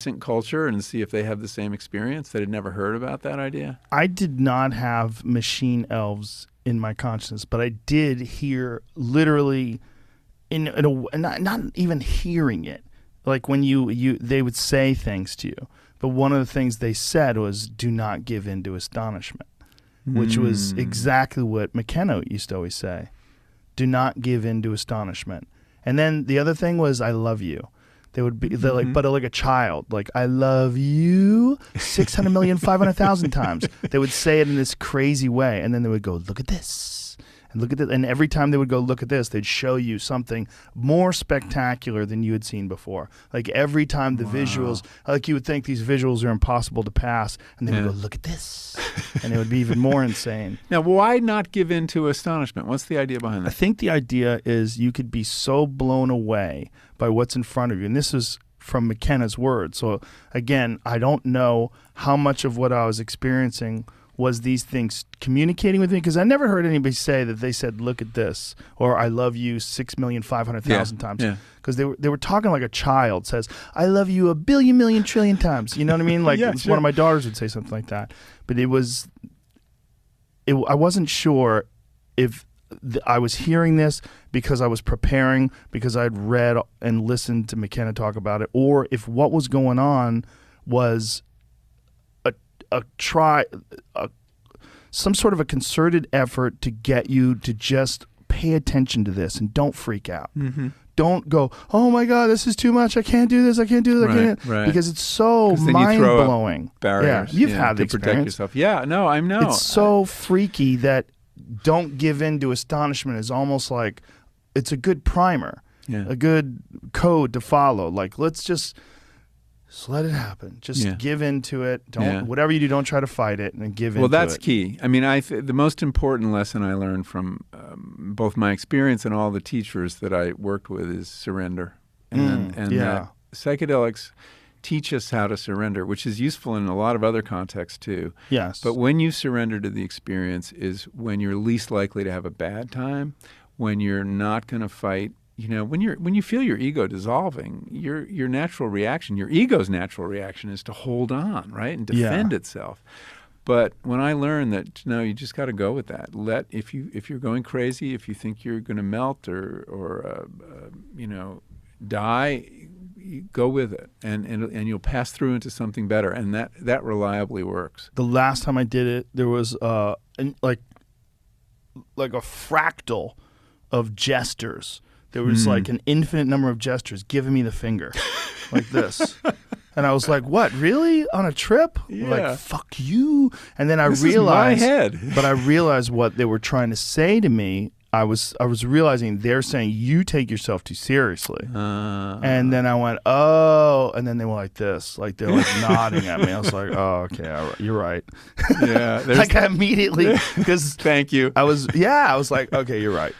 adjacent culture and see if they have the same experience that had never heard about that idea? I did not have machine elves in my consciousness, but I did hear literally not even hearing it. Like when they would say things to you. But one of the things they said was, do not give in to astonishment, which was exactly what McKenna used to always say. Do not give in to astonishment. And then the other thing was, I love you. They're like, but like a child, like, I love you 600,500,000 times. They would say it in this crazy way. And then they would go, look at this. And look at this. And every time they would go, look at this, they'd show you something more spectacular than you had seen before. Like every time the visuals, like you would think these visuals are impossible to pass. And they would go, look at this. And it would be even more insane. Now, why not give in to astonishment? What's the idea behind that? I think the idea is you could be so blown away by what's in front of you. And this is from McKenna's words. So again, I don't know how much of what I was experiencing was these things communicating with me, because I never heard anybody say that they said, look at this, or I love you 6,500,000 times. Because they were talking like a child says, I love you 1,000,000,000,000,000,000 times. You know what I mean? Like one of my daughters would say something like that. But I wasn't sure if I was hearing this because I was preparing, because I'd read and listened to McKenna talk about it, or if what was going on was some sort of a concerted effort to get you to just pay attention to this and don't freak out. Don't go, oh my God, this is too much. I can't do this. I can't do this. I can't. Because it's so You mind-blowing. barriers. You've had the to protect experience. yourself. Yeah, no, I know. It's so freaky that don't give in to astonishment is almost like it's a good primer, a good code to follow. Like, let's just let it happen. Just give into it. Don't whatever you do, don't try to fight it, and give into it. Well, that's key. I mean, the most important lesson I learned from both my experience and all the teachers that I worked with is surrender. And that psychedelics teach us how to surrender, which is useful in a lot of other contexts too. Yes. But when you surrender to the experience is when you're least likely to have a bad time, when you're not going to fight. You know, when you feel your ego dissolving, your natural reaction, your ego's natural reaction is to hold on, right, and defend itself. But when I learned that, no, you just got to go with that. If you're going crazy, if you think you're going to melt or die, you go with it, and you'll pass through into something better, and that reliably works. The last time I did it, there was like a fractal of gestures. There was like an infinite number of gestures giving me the finger like this. And I was like, what, really? On a trip? Like, fuck you. And then I realized, is my head. But I realized what they were trying to say to me. I was realizing they're saying you take yourself too seriously. And then I went, oh, and then they were like this, like they're like nodding at me. I was like, oh, okay, you're right. Yeah. Like I immediately, because thank you. I was like, okay, you're right.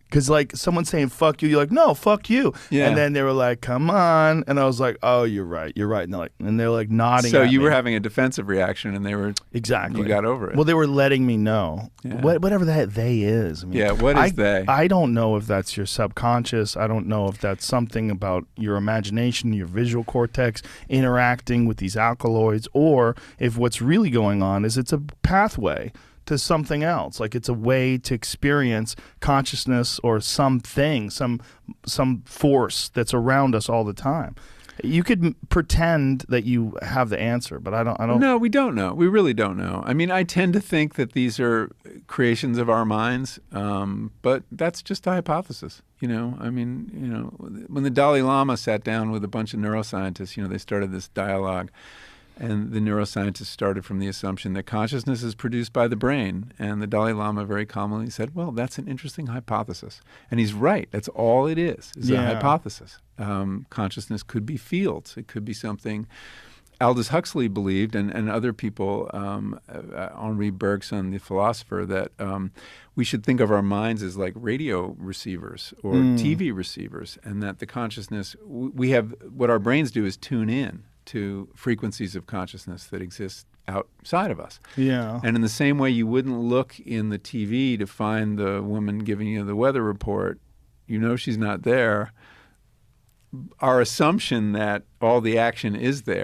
Because like someone saying fuck you, you're like, no, fuck you. Yeah. And then they were like, come on. And I was like, oh, you're right. And they're like nodding so at me. you were having a defensive reaction and they were. Exactly. You got over it. Well, they were letting me know. Whatever that they is. I mean, what is they? I don't know if that's your subconscious. I don't know if that's something about your imagination, your visual cortex interacting with these alkaloids, or if what's really going on is it's a pathway to something else. Like it's a way to experience consciousness or something, some force that's around us all the time. You could pretend that you have the answer, but I don't. No, we don't know. We really don't know. I mean, I tend to think that these are creations of our minds, but that's just a hypothesis. You know, I mean, you know, when the Dalai Lama sat down with a bunch of neuroscientists, you know, they started this dialogue. And the neuroscientists started from the assumption that consciousness is produced by the brain. And the Dalai Lama very calmly said, well, that's an interesting hypothesis. And he's right. That's all it is a hypothesis. Consciousness could be fields. It could be something Aldous Huxley believed, and other people, Henri Bergson, the philosopher, that we should think of our minds as like radio receivers or TV receivers, and that the consciousness, we have, what our brains do is tune in to frequencies of consciousness that exist outside of us. Yeah. And in the same way you wouldn't look in the TV to find the woman giving you the weather report, you know she's not there. our assumption that all the action is there